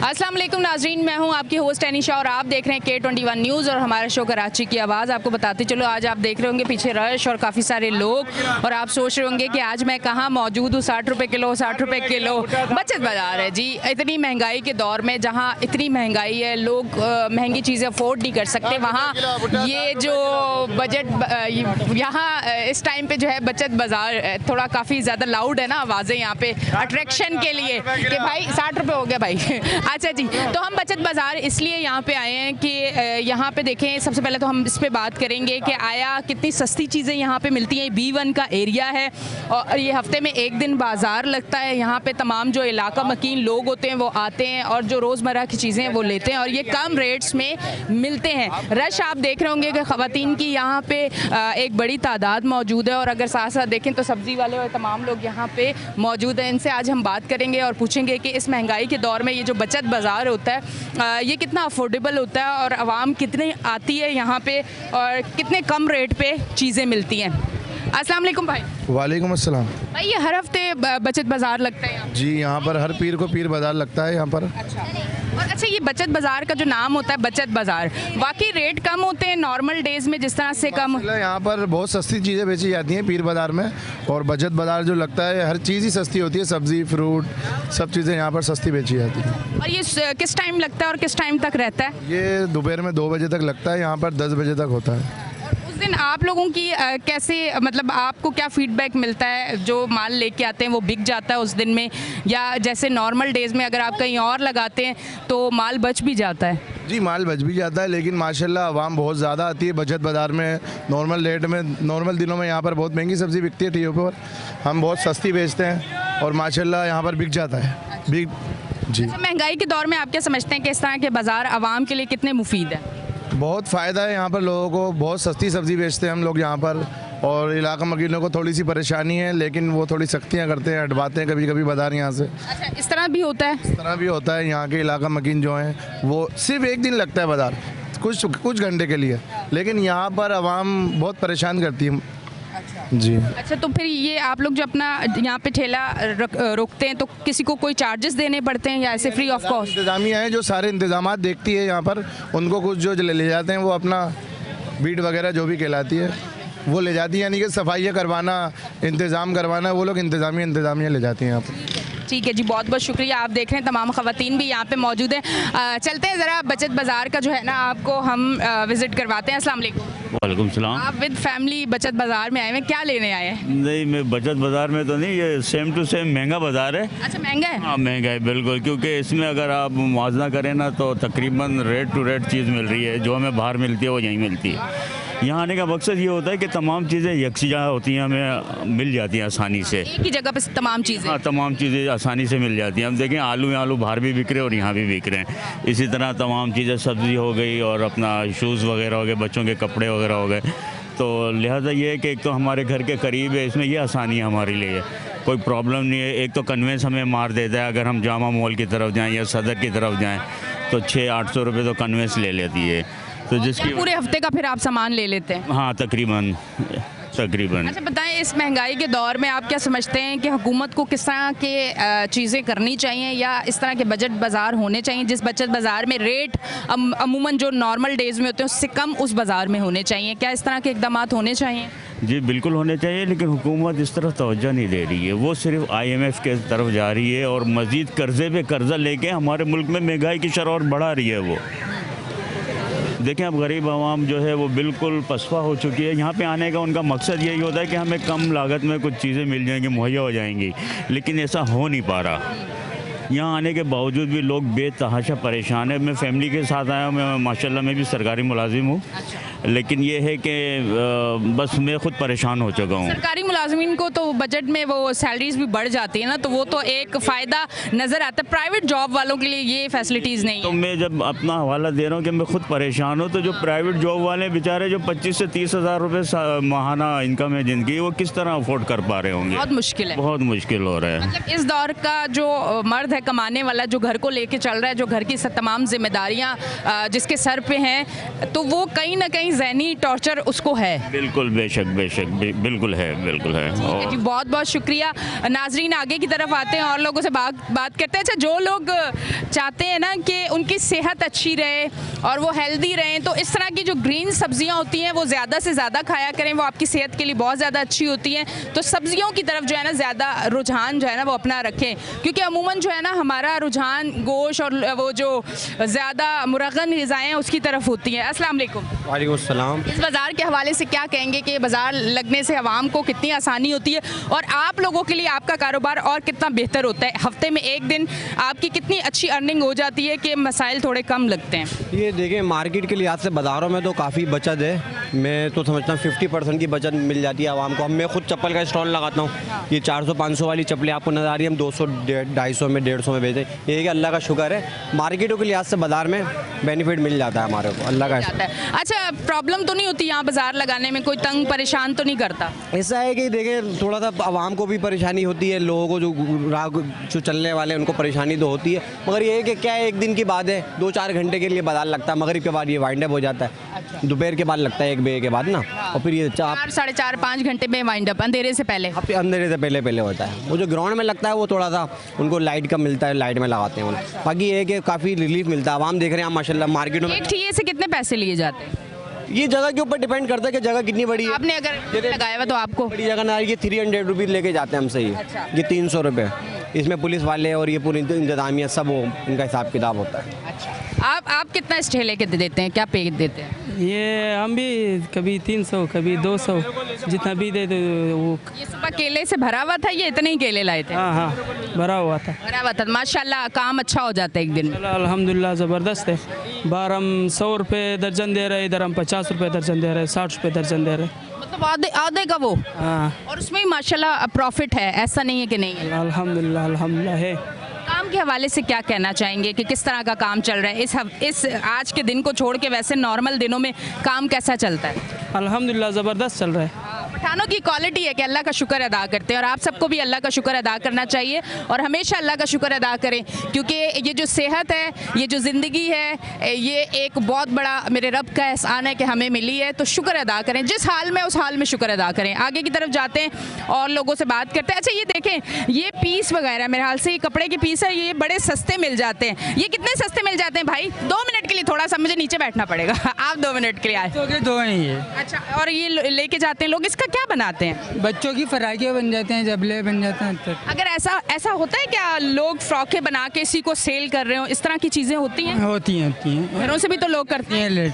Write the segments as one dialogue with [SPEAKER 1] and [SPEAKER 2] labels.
[SPEAKER 1] अस्सलाम वालेकुम नाजरीन, मैं हूं आपकी होस्ट एनिशा और आप देख रहे हैं K21 न्यूज़ और हमारा शो कराची की आवाज़। आपको बताते चलो, आज आप देख रहे होंगे पीछे रश और काफ़ी सारे लोग और आप सोच रहे होंगे कि आज मैं कहां मौजूद हूं। 60 रुपये किलो, 60 रुपये किलो बचत बाज़ार है जी। इतनी महंगाई के दौर में जहां इतनी महंगाई है, लोग महंगी चीज़ें अफोर्ड नहीं कर सकते, वहाँ ये जो बजट यहाँ इस टाइम पे जो है बचत बाज़ार थोड़ा काफ़ी ज़्यादा लाउड है ना आवाज़ें यहाँ पे अट्रैक्शन के लिए कि भाई 60 रुपये हो गया भाई। अच्छा जी, तो हम बचत बाज़ार इसलिए यहाँ पे आए हैं कि यहाँ पे देखें, सबसे पहले तो हम इस पे बात करेंगे कि आया कितनी सस्ती चीज़ें यहाँ पे मिलती हैं। B1 का एरिया है और ये हफ्ते में एक दिन बाज़ार लगता है। यहाँ पे तमाम जो इलाका मकीन लोग होते हैं वो आते हैं और जो रोज़मर्रा की चीज़ें हैं वो लेते हैं और ये कम रेट्स में मिलते हैं। रश आप देख रहे होंगे कि ख़वातीन की यहाँ पे एक बड़ी तादाद मौजूद है और अगर साथ साथ देखें तो सब्ज़ी वाले और तमाम लोग यहाँ पे मौजूद हैं। इनसे आज हम बात करेंगे और पूछेंगे कि इस महंगाई के दौर में ये जो बचत बाज़ार होता है ये कितना अफोर्डेबल होता है और आवाम कितनी आती है यहाँ पे और कितने कम रेट पे चीज़ें मिलती हैं। अस्सलाम वालेकुम भाई।
[SPEAKER 2] वालेकुम अस्सलाम।
[SPEAKER 1] भाई ये हर हफ्ते बचत बाज़ार लगता है यहाँ?
[SPEAKER 2] जी, यहाँ पर हर पीर को पीर बाज़ार लगता है यहाँ पर।
[SPEAKER 1] अच्छा, और अच्छा ये बचत बाज़ार का जो नाम होता है बचत बाज़ार, वाकई रेट कम होते हैं नॉर्मल डेज़ में जिस तरह से कम?
[SPEAKER 2] यहाँ पर बहुत सस्ती चीज़ें बेची जाती हैं पीर बाज़ार में और बचत बाज़ार जो लगता है हर चीज़ ही सस्ती होती है, सब्ज़ी फ्रूट सब चीज़ें यहाँ पर सस्ती बेची जाती हैं।
[SPEAKER 1] और ये किस टाइम लगता है और किस टाइम तक रहता है?
[SPEAKER 2] ये दोपहर में 2 बजे तक लगता है, यहाँ पर 10 बजे तक होता है।
[SPEAKER 1] उस दिन आप लोगों की कैसे, मतलब आपको क्या फीडबैक मिलता है? जो माल लेके आते हैं वो बिक जाता है उस दिन में, या जैसे नॉर्मल डेज़ में अगर आप कहीं और लगाते हैं तो माल बच भी जाता है?
[SPEAKER 2] जी, माल बच भी जाता है, लेकिन माशाल्लाह आवाम बहुत ज़्यादा आती है बचत बाज़ार में। नॉर्मल रेट में नॉर्मल दिनों में यहाँ पर बहुत महंगी सब्ज़ी बिकती है टीओ पर, हम बहुत सस्ती बेचते हैं और माशाल्लाह यहाँ पर बिक जाता है जी।
[SPEAKER 1] अच्छा, महंगाई के दौर में आप क्या समझते हैं कि इस तरह के बाज़ार आवाम के लिए कितने मुफीद है?
[SPEAKER 2] बहुत फ़ायदा है यहाँ पर लोगों को, बहुत सस्ती सब्ज़ी बेचते हैं हम लोग यहाँ पर और इलाका मकीनों को थोड़ी सी परेशानी है लेकिन वो थोड़ी सख्तियाँ करते हैं, हटवाते हैं कभी कभी बाज़ार यहाँ से।
[SPEAKER 1] अच्छा, इस तरह भी होता है?
[SPEAKER 2] इस तरह भी होता है। यहाँ के इलाका मकीन जो हैं वो सिर्फ एक दिन लगता है बाज़ार, कुछ घंटे के लिए, लेकिन यहाँ पर आवाम बहुत परेशान करती है। जी। अच्छा,
[SPEAKER 1] तो फिर ये आप लोग जो अपना यहाँ पे ठेला रोकते हैं तो किसी को कोई चार्जेस देने पड़ते हैं या ऐसे फ्री ऑफ कॉस्ट?
[SPEAKER 2] इंतज़ामिया है जो सारे इंतज़ामात देखती है यहाँ पर, उनको कुछ जो ले जाते हैं वो अपना बीट वगैरह जो भी कहलाती है वो ले जाती है, यानी कि सफाइयाँ करवाना, इंतज़ाम करवाना वो लोग इंतज़ामिया ले जाती हैं यहाँ पर।
[SPEAKER 1] ठीक है जी, बहुत बहुत शुक्रिया। आप देख रहे हैं तमाम ख़वातीन भी यहाँ पे मौजूद हैं। चलते हैं ज़रा बचत बाज़ार का जो है ना आपको हम विज़िट करवाते हैं। अस्सलाम वालेकुम।
[SPEAKER 3] वालेकुम सलाम।
[SPEAKER 1] आप विद फैमिली बचत बाज़ार में आए हैं, क्या लेने आए हैं?
[SPEAKER 3] नहीं, मैं बचत बाज़ार में तो नहीं, ये सेम टू सेम महंगा बाज़ार है।
[SPEAKER 1] अच्छा, महंगा है?
[SPEAKER 3] हाँ, महंगा है बिल्कुल, क्योंकि इसमें अगर आप मुआवजा करें ना तो तकरीबन रेट टू रेट चीज़ मिल रही है, जो हमें बाहर मिलती है वो यहीं मिलती है। यहाँ आने का मकसद ये होता है कि तमाम चीज़ें यकजा होती हैं, हमें मिल जाती हैं आसानी से,
[SPEAKER 1] एक ही जगह पे तमाम चीज़ें।
[SPEAKER 3] हाँ, तमाम चीज़ें आसानी से मिल जाती हैं। हम देखें आलू बाहर भी बिक रहे हैं और यहाँ भी बिक रहे हैं। इसी तरह तमाम चीज़ें, सब्ज़ी हो गई और अपना शूज़ वगैरह हो गए, बच्चों के कपड़े वगैरह हो गए। तो लिहाजा ये है कि एक तो हमारे घर के करीब है, इसमें ये आसानी है हमारे लिए, कोई प्रॉब्लम नहीं है। एक तो कन्वेंस हमें मार देता है, अगर हम जामा मॉल की तरफ जाएँ या सदर की तरफ जाएँ तो 600-800 रुपये तो कन्वेंस ले लेती है, तो जिसकी
[SPEAKER 1] पूरे हफ्ते का फिर आप सामान ले लेते हैं?
[SPEAKER 3] हाँ, तकरीबन।
[SPEAKER 1] अच्छा, बताएं इस महंगाई के दौर में आप क्या समझते हैं कि हुकूमत को किस तरह के चीज़ें करनी चाहिए या इस तरह के बचत बाज़ार होने चाहिए जिस बचत बाज़ार में रेट अमूमन जो नॉर्मल डेज़ में होते हैं उससे कम उस बाज़ार में होने चाहिए? क्या इस तरह के इक़दाम होने चाहिए?
[SPEAKER 3] जी बिल्कुल होने चाहिए, लेकिन हुकूमत इस तरफ तवज्जो नहीं दे रही है। वो सिर्फ IMF के तरफ जा रही है और मज़ीद कर्ज़े पे कर्ज़ा लेके हमारे मुल्क में महंगाई की शरह और बढ़ा रही है। वो देखें, अब गरीब आवाम जो है वो बिल्कुल पसपा हो चुकी है। यहाँ पे आने का उनका मकसद यही होता है कि हमें कम लागत में कुछ चीज़ें मिल जाएंगी, मुहैया हो जाएंगी, लेकिन ऐसा हो नहीं पा रहा। यहाँ आने के बावजूद भी लोग बेतहाशा परेशान है। मैं फैमिली के साथ आया हूँ, मैं माशाल्लाह मैं भी सरकारी मुलाजिम हूँ, लेकिन ये है कि बस मैं ख़ुद परेशान हो चुका हूँ।
[SPEAKER 1] सरकारी मुलाजिमीन को तो बजट में वो सैलरीज भी बढ़ जाती है ना, तो वो तो एक फ़ायदा नज़र आता है। प्राइवेट जॉब वालों के लिए ये फैसिलिटीज़ नहीं
[SPEAKER 3] तो
[SPEAKER 1] है।
[SPEAKER 3] मैं जब अपना हवाला दे रहा हूँ कि मैं ख़ुद परेशान हूँ, तो जो प्राइवेट जॉब वाले बेचारे जो 25 से 30 हज़ार रुपये माहाना इनकम है जिनकी, वो किस तरह अफोर्ड कर पा रहे होंगे?
[SPEAKER 1] बहुत मुश्किल है,
[SPEAKER 3] बहुत मुश्किल हो रहा है।
[SPEAKER 1] मतलब इस दौर का जो मर्द है कमाने वाला, जो घर को लेके चल रहा है, जो घर की तमाम जिम्मेदारियां जिसके सर पे हैं, तो वो कहीं ना कहीं कहीं ज़हनी टॉर्चर उसको है।
[SPEAKER 3] बिल्कुल, बेशक बेशक बिल्कुल है, बिल्कुल है। और
[SPEAKER 1] जी बहुत बहुत शुक्रिया। नाजरीन आगे की तरफ आते हैं और लोगों से बात करते हैं। अच्छा, जो लोग चाहते हैं ना कि उनकी सेहत अच्छी रहे और वो हेल्दी रहें, तो इस तरह की जो ग्रीन सब्जियां होती हैं वो ज़्यादा से ज़्यादा खाया करें, वो आपकी सेहत के लिए बहुत ज़्यादा अच्छी होती हैं। तो सब्जियों की तरफ जो है ना ज़्यादा रुझान जो है ना वो अपना रखें, क्योंकि अमूमन जो है ना हमारा रुझान गोश्त और वो जो ज़्यादा मुरगन ग़िज़ाएँ उसकी तरफ होती हैं। अस्सलाम वालेकुम।
[SPEAKER 4] वालेकुम अस्सलाम।
[SPEAKER 1] इस बाज़ार के हवाले से क्या कहेंगे कि बाज़ार लगने से आवाम को कितनी आसानी होती है और आप लोगों के लिए आपका कारोबार और कितना बेहतर होता है? हफ्ते में एक दिन आपकी कितनी अच्छी अर्निंग हो जाती है कि मसाइल थोड़े कम लगते हैं?
[SPEAKER 4] ये देखें, मार्केट के लिहाज से बाज़ारों में तो काफ़ी बचत है। मैं तो समझता हूँ 50% की बचत मिल जाती है आवाम को। अब मैं खुद चप्पल का स्टॉल लगाता हूँ। ये 400-500 वाली चप्पलें आपको नज़र आ रही है, हम 200, 250 में, 150 में बेचते हैं। ये कि अल्लाह का शुक्र है, मार्केटों के लिहाज से बाज़ार में बेनिफिट मिल जाता है हमारे को, अल्लाह का।
[SPEAKER 1] अच्छा, प्रॉब्लम तो नहीं होती यहाँ बाज़ार लगाने में? कोई तंग परेशान तो नहीं करता?
[SPEAKER 4] ऐसा है कि देखें, थोड़ा सा आवाम को भी परेशानी होती है, लोगों को जो चलने वाले हैं उनको परेशानी तो होती है, मगर ये है कि क्या है, एक दिन की बात है, 2-4 घंटे के लिए बाजार लगता है। मगरिब के बाद ये वाइंड अप हो जाता है। दोपहर के बाद लगता है 1 बजे के बाद ना, और फिर ये
[SPEAKER 1] 4, 4.5, 5 घंटे में वाइंड अप, अंधेरे से पहले।
[SPEAKER 4] अंधेरे से पहले होता है। वो जो ग्राउंड में लगता है वो थोड़ा सा उनको लाइट का मिलता है, लाइट में लगाते हैं उन्हें। बाकी ये है कि काफ़ी रिलीफ मिलता है। आवाम देख रहे हैं माशाल्लाह मार्केटों में।
[SPEAKER 1] एक ठिये से कितने पैसे लिए जाते हैं?
[SPEAKER 4] ये जगह के ऊपर डिपेंड करता है कि जगह कितनी बड़ी है।
[SPEAKER 1] आपने अगर लगाया हुआ तो आपको
[SPEAKER 4] बड़ी जगह ना, ये 300 रुपीज़ लेके जाते हैं हमसे। ये 300 रुपये, इसमें पुलिस वाले और ये पूरी इंतजामिया सब वो इनका हिसाब किताब होता है।
[SPEAKER 1] आप कितना स्टे लेके देते हैं, क्या पे देते हैं?
[SPEAKER 5] ये हम भी कभी 300, कभी 200, जितना भी दे दो वो।
[SPEAKER 1] ये सुबह केले से भरा हुआ था, ये इतने ही केले लाए थे?
[SPEAKER 5] हाँ, भरा हुआ था।
[SPEAKER 1] भरा हुआ था, माशाल्लाह काम अच्छा हो जाता है एक दिन में।
[SPEAKER 5] अल्हम्दुलिल्लाह ज़बरदस्त है। बाहर हम 100 रुपये दर्जन दे रहे हैं, इधर हम 50 रुपये दर्जन दे रहे हैं, 60 रुपये दर्जन दे रहे हैं।
[SPEAKER 1] मतलब आधे का वो।
[SPEAKER 5] हाँ,
[SPEAKER 1] और उसमें ही माशाल्लाह प्रॉफिट है, ऐसा नहीं है कि नहीं है।
[SPEAKER 5] अल्हम्दुलिल्लाह है।
[SPEAKER 1] काम के हवाले से क्या कहना चाहेंगे कि किस तरह का काम चल रहा है इस आज के दिन को छोड़ के? वैसे नॉर्मल दिनों में काम कैसा चलता है?
[SPEAKER 5] अल्हम्दुलिल्लाह ज़बरदस्त चल रहा है।
[SPEAKER 1] पठानों की क्वालिटी है कि अल्लाह का शुक्र अदा करते हैं और आप सबको भी अल्लाह का शुक्र अदा करना चाहिए और हमेशा अल्लाह का शुक्र अदा करें, क्योंकि ये जो सेहत है, ये जो ज़िंदगी है, ये एक बहुत बड़ा मेरे रब का एहसान है कि हमें मिली है। तो शुक्र अदा करें, जिस हाल में उस हाल में शुक्र अदा करें। आगे की तरफ जाते हैं और लोगों से बात करते हैं। अच्छा, ये देखें, ये पीस वगैरह मेरे हाल से ये कपड़े के पीस है, ये बड़े सस्ते मिल जाते हैं। ये कितने सस्ते मिल जाते हैं भाई? 2 मिनट के लिए थोड़ा सा मुझे नीचे बैठना पड़ेगा। आप 2 मिनट के लिए आए?
[SPEAKER 6] तो दो हैं ये।
[SPEAKER 1] अच्छा, और ये लेके जाते हैं लोग, इसका क्या बनाते हैं?
[SPEAKER 6] बच्चों की फराकियाँ बन जाते हैं, जबले बन जाते हैं। तक
[SPEAKER 1] अगर ऐसा होता है क्या, लोग फ्रॉकें बना के इसी को सेल कर रहे हो, इस तरह की चीज़ें होती हैं?
[SPEAKER 6] होती हैं।
[SPEAKER 1] घरों से भी तो लोग करते हैं।
[SPEAKER 6] ये लेट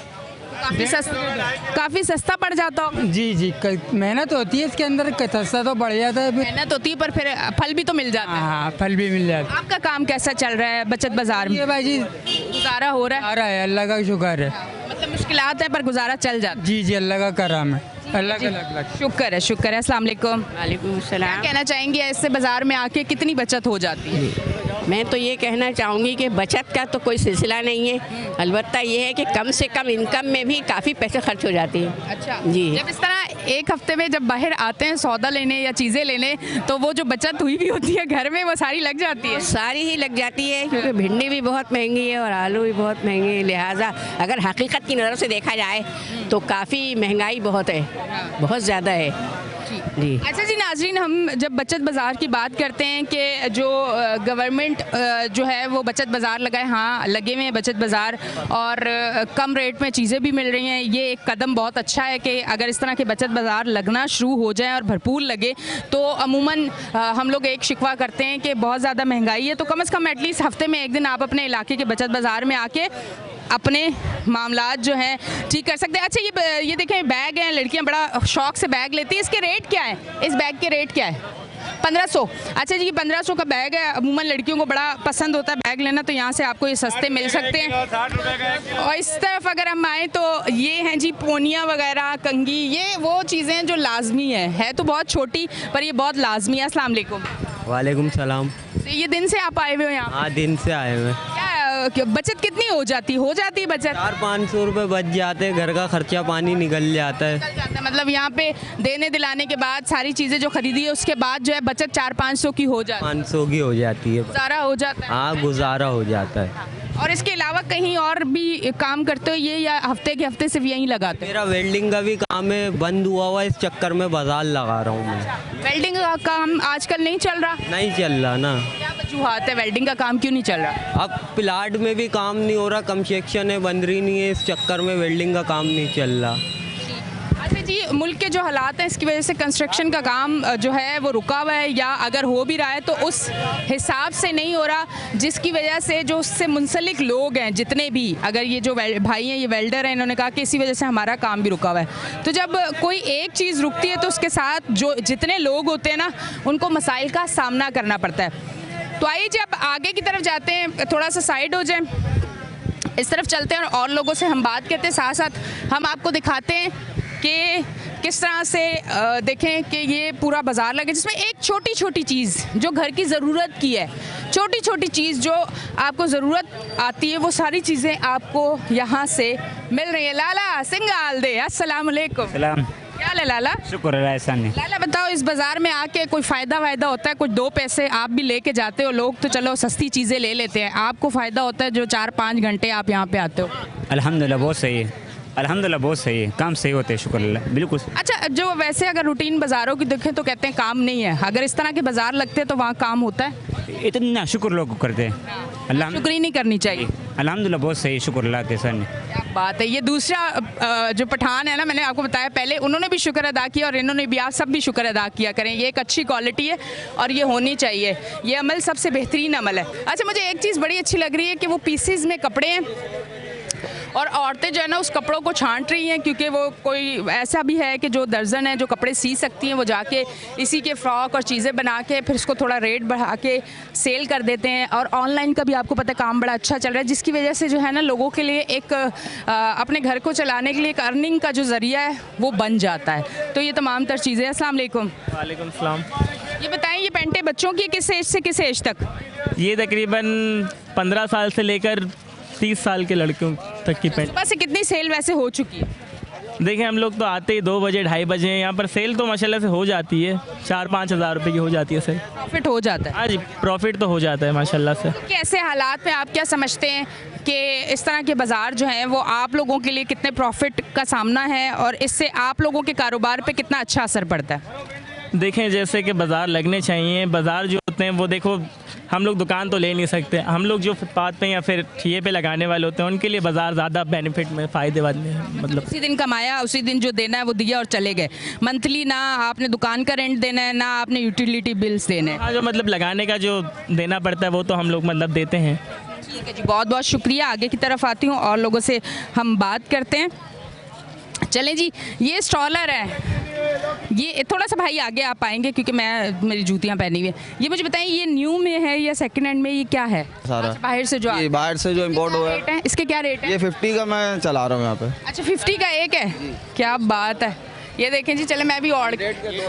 [SPEAKER 1] काफ़ी सस्ता पड़ जाता हो।
[SPEAKER 6] जी मेहनत होती है इसके अंदर, सस्ता तो बढ़ जाता है फिर।
[SPEAKER 1] मेहनत होती है पर फिर फल भी तो मिल जाता है।
[SPEAKER 6] हाँ, फल भी मिल जाता
[SPEAKER 1] आपका काम कैसा चल रहा है बचत बाजार में?
[SPEAKER 6] है। ये भाई जी
[SPEAKER 1] गुजारा हो रहा है?
[SPEAKER 6] आ रहा है, अल्लाह का शुक्र है।
[SPEAKER 1] मतलब मुश्किलात है पर गुजारा चल जाता है।
[SPEAKER 6] जी अल्लाह का करम है, अल्लाह का लाख
[SPEAKER 1] शुक्र है। अस्सलाम वालेकुम।
[SPEAKER 7] वालेकुम
[SPEAKER 1] क्या
[SPEAKER 7] सलाम।
[SPEAKER 1] कहना चाहेंगे, ऐसे बाजार में आके कितनी बचत हो जाती है?
[SPEAKER 7] मैं तो ये कहना चाहूँगी कि बचत का तो कोई सिलसिला नहीं है, अलबत्ता ये है कि कम से कम इनकम में भी काफ़ी पैसे खर्च हो जाते हैं।
[SPEAKER 1] अच्छा
[SPEAKER 7] जी।
[SPEAKER 1] जब इस तरह एक हफ्ते में जब बाहर आते हैं सौदा लेने या चीज़ें लेने, तो वो जो बचत हुई भी होती है घर में वो सारी लग जाती है?
[SPEAKER 7] सारी ही लग जाती है, क्योंकि भिंडी भी बहुत महंगी है और आलू भी बहुत महंगे हैं। लिहाजा अगर हकीकत की नज़र से देखा जाए तो काफ़ी महंगाई बहुत है, बहुत ज़्यादा है। जी।
[SPEAKER 1] अच्छा जी नाजरीन, हम जब बचत बाज़ार की बात करते हैं कि जो गवर्नमेंट जो है वो बचत बाज़ार लगाए, हाँ लगे हुए हैं बचत बाज़ार और कम रेट में चीज़ें भी मिल रही हैं। ये एक कदम बहुत अच्छा है कि अगर इस तरह के बचत बाज़ार लगना शुरू हो जाए और भरपूर लगे, तो अमूमन हम लोग एक शिकवा करते हैं कि बहुत ज़्यादा महंगाई है, तो कम से कम एटलीस्ट हफ्ते में एक दिन आप अपने इलाके के बचत बाज़ार में आके अपने मामलात जो हैं ठीक कर सकते हैं। अच्छा, ये देखें बैग हैं, लड़कियां बड़ा शौक से बैग लेती हैं। इसके रेट क्या है? इस बैग के रेट क्या है? 1500। अच्छा जी, 1500 का बैग है। अमूमन लड़कियों को बड़ा पसंद होता है बैग लेना, तो यहाँ से आपको ये सस्ते मिल सकते हैं। और इस तरफ अगर हम आएँ तो ये हैं जी पोनियाँ वगैरह, कंघी, ये वो चीज़ें हैं जो लाजमी है तो बहुत छोटी पर ये बहुत लाजमी है। अस्सलाम वालेकुम।
[SPEAKER 8] वालेकुम सलाम।
[SPEAKER 1] ये दिन से आप आए हुए हो यहाँ?
[SPEAKER 8] हाँ, दिन से आए हुए।
[SPEAKER 1] क्या बचत कितनी हो जाती है बचत?
[SPEAKER 8] 400-500 रुपये बच जाते हैं, घर का खर्चा पानी निकल जाता है।
[SPEAKER 1] मतलब यहाँ पे देने दिलाने के बाद सारी चीज़ें जो खरीदी है उसके बाद जो है बचत 400-500 की हो जाती है।
[SPEAKER 8] 500 की हो जाती है,
[SPEAKER 1] गुजारा हो जाता है।
[SPEAKER 8] हाँ गुजारा हो जाता है।
[SPEAKER 1] और इसके अलावा कहीं और भी काम करते हो ये, या हफ्ते के हफ्ते सिर्फ यहीं लगाते हो?
[SPEAKER 8] मेरा वेल्डिंग का भी काम है, बंद हुआ हुआ, इस चक्कर में बाजार लगा रहा हूँ मैं।
[SPEAKER 1] वेल्डिंग का काम आजकल नहीं चल रहा?
[SPEAKER 8] नहीं चल रहा ना।
[SPEAKER 1] क्या वजूहात है, वेल्डिंग का काम क्यों नहीं चल रहा?
[SPEAKER 8] अब प्लाट में भी काम नहीं हो रहा, कंस्ट्रक्शन है, बन रही नहीं है, इस चक्कर में वेल्डिंग का काम नहीं चल रहा।
[SPEAKER 1] अच्छा जी, मुल्क के जो हालात हैं इसकी वजह से कंस्ट्रक्शन का काम जो है वो रुका हुआ है, या अगर हो भी रहा है तो उस हिसाब से नहीं हो रहा, जिसकी वजह से जो उससे मुंसलिक लोग हैं जितने भी, अगर ये जो भाई हैं ये वेल्डर हैं, इन्होंने कहा कि इसी वजह से हमारा काम भी रुका हुआ है। तो जब कोई एक चीज़ रुकती है तो उसके साथ जो जितने लोग होते हैं ना उनको मसाइल का सामना करना पड़ता है। तो आइए जी अब आगे की तरफ जाते हैं, थोड़ा सा साइड हो जाए, इस तरफ चलते हैं और लोगों से हम बात करते हैं, साथ साथ हम आपको दिखाते हैं कि किस तरह से देखें कि ये पूरा बाज़ार लगे जिसमें एक छोटी छोटी चीज़ जो घर की ज़रूरत की है, छोटी छोटी चीज़ जो आपको ज़रूरत आती है, वो सारी चीज़ें आपको यहाँ से मिल रही है। लाला सिंगाल दे, अस्सलाम वालेकुम।
[SPEAKER 9] सलाम।
[SPEAKER 1] क्या हाल है लाला?
[SPEAKER 9] शुक्र है ऐसा नहीं।
[SPEAKER 1] लाला बताओ, इस बाज़ार में आके कोई फ़ायदा वायदा होता है? कुछ दो पैसे आप भी लेके जाते हो, लोग तो चलो सस्ती चीज़ें ले लेते हैं, आपको फ़ायदा होता है जो 4-5 घंटे आप यहाँ पे आते हो?
[SPEAKER 9] अल्हम्दुलिल्लाह बहुत सही है, अल्हम्दुलिल्लाह बहुत सही है, काम सही होते हैं, शुक्र अल्लाह, बिल्कुल।
[SPEAKER 1] अच्छा, जो वैसे अगर रूटीन बाज़ारों की देखें तो कहते हैं काम नहीं है, अगर इस तरह के बाज़ार लगते हैं तो वहाँ काम होता है?
[SPEAKER 9] इतना शुक्र लोग करते हैं, अल्लाह
[SPEAKER 1] शुक्र ही नहीं करनी चाहिए।
[SPEAKER 9] अल्हम्दुलिल्लाह बहुत सही, शुक्र अल्लाह के सन।
[SPEAKER 1] क्या बात है। ये दूसरा जो पठान है ना, मैंने आपको बताया पहले, उन्होंने भी शुक्र अदा किया और इन्होंने भी, आप सब भी शुक्र अदा किया करें। ये एक अच्छी क्वालिटी है और ये होनी चाहिए, ये अमल सबसे बेहतरीन अमल है। अच्छा, मुझे एक चीज़ बड़ी अच्छी लग रही है कि वो पीसीज में कपड़े हैं और औरतें जो है ना उस कपड़ों को छांट रही हैं, क्योंकि वो कोई ऐसा भी है कि जो दर्जन है जो कपड़े सी सकती हैं वो जाके इसी के फ्रॉक और चीज़ें बना के फिर उसको थोड़ा रेट बढ़ा के सेल कर देते हैं। और ऑनलाइन का भी आपको पता है काम बड़ा अच्छा चल रहा है, जिसकी वजह से जो है ना लोगों के लिए एक अपने घर को चलाने के लिए एक अर्निंग का जो ज़रिया है वो बन जाता है। तो ये तमाम तर चीज़ें। अस्सलाम वालेकुम।
[SPEAKER 5] वालेकुम सलाम।
[SPEAKER 1] ये बताएं, ये पैंटें बच्चों की किस एज से किस एज तक?
[SPEAKER 5] ये तकरीबन 15 साल से लेकर 30 साल के लड़कों तक की पैंट।
[SPEAKER 1] सुबह से कितनी सेल वैसे हो चुकी है?
[SPEAKER 5] देखें, हम लोग तो आते ही 2 बजे 2:30 बजे हैं, यहाँ पर सेल तो माशाल्लाह से हो जाती है, 4-5 हज़ार रुपये की हो जाती है सेल।
[SPEAKER 1] प्रॉफिट हो जाता है?
[SPEAKER 5] हाँ जी, प्रॉफिट तो हो जाता है माशाल्लाह से।
[SPEAKER 1] कैसे हालात में आप क्या समझते हैं कि इस तरह के बाज़ार जो हैं वो आप लोगों के लिए कितने प्रॉफिट का सामना है और इससे आप लोगों के कारोबार पे कितना अच्छा असर पड़ता है?
[SPEAKER 5] देखें, जैसे कि बाज़ार लगने चाहिए, बाज़ार जो होते हैं वो देखो, हम लोग दुकान तो ले नहीं सकते, हम लोग जो फुटपाथ पे या फिर ठिए पे लगाने वाले होते हैं उनके लिए बाज़ार ज़्यादा बेनिफिट में फ़ायदेमंद है। मतलब
[SPEAKER 1] उसी दिन कमाया, उसी दिन जो देना है वो दिया और चले गए। मंथली ना आपने दुकान का रेंट देना है, ना आपने यूटिलिटी बिल्स देने हैं।
[SPEAKER 5] हाँ, जो मतलब लगाने का जो देना पड़ता है वो तो हम लोग मतलब देते हैं।
[SPEAKER 1] ठीक है जी, बहुत बहुत शुक्रिया। आगे की तरफ आती हूँ और लोगों से हम बात करते हैं। चलें जी, ये स्टॉलर है, ये थोड़ा सा भाई आगे आप आएंगे क्योंकि मैं मेरी जूतियाँ पहनी हुई है। ये मुझे बताएं, ये न्यू में है या सेकंड हैंड में, ये क्या है?
[SPEAKER 10] सारा
[SPEAKER 1] अच्छा, बाहर से जो
[SPEAKER 10] ये बाहर से जो इम्पोर्ट हुआ
[SPEAKER 1] रेट है, इसके क्या रेट है?
[SPEAKER 10] ये 50 का मैं चला रहा हूँ यहाँ पे।
[SPEAKER 1] अच्छा, 50 का एक है? क्या बात है। ये देखें जी, चले मैं भी और